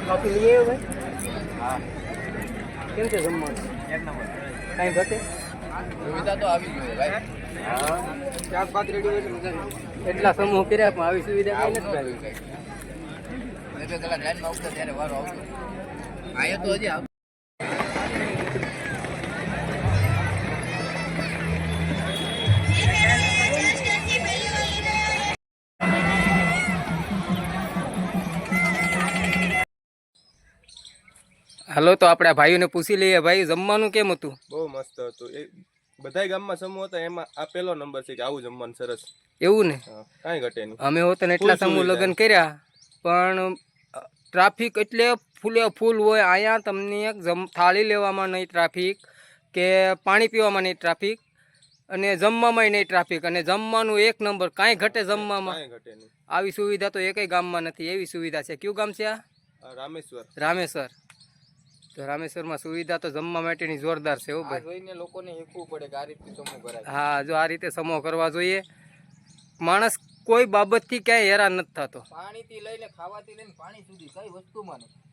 કાપી લઈએ ભાઈ. હા કેમ છે જમવાનું? એક નંબર. કાંઈ ઘટે સુવિધા તો આવી જોઈએ ભાઈ. હા 4-5 રેડી હોય તો મજા. એટલા સમૂહ કર્યા પણ આવી સુવિધા કઈ નથી આવી. એટલે કલાક લાઈનમાં ઉતરે ત્યારે વારો આવતો. આયા તો હજી હાલો તો આપણે ભાઈઓને પૂછી લઈએ. ભાઈ જમવાનું કેમ હતું? બહુ મસ્ત હતું. એ બધાય ગામમાં સમૂહ હતા એમાં આ પહેલો નંબર છે કે આવું જમવાનું સરસ. એવું ને? કાંઈ ઘટે નહીં. અમે હોત ને એટલા સમૂહ લગ્ન કર્યા પણ ટ્રાફિક એટલે ફૂલે ફૂલ હોય. અહીંયા તમને એક થાળી લેવામાં નહીં ટ્રાફિક, કે પાણી પીવામાં નહીં ટ્રાફિક, અને જમવામાં નહીં ટ્રાફિક, અને જમવાનું એક નંબર. કાંઈ ઘટે જમવામાં. કાંઈ ઘટે નહીં. આવી સુવિધા તો એકેય ગામમાં નથી. એવી સુવિધા છે. કયું ગામ છે આ? રામેશ્વર. રામેશ્વર. તો રામેશ્વરમાં સુવિધા તો જમવા માટેની જોરદાર છે. આ જોઈને લોકોને શીખવું પડે કે આ રીતે સમૂહ કરાય. હા, જો આ રીતે સમૂહ કરવા જોઈએ. માણસ કોઈ બાબતથી ક્યાંય હેરાન નથી થતો. પાણીથી લઈને ખાવાથી લઈને પાણી સુધી કઈ વસ્તુમાં નહીં.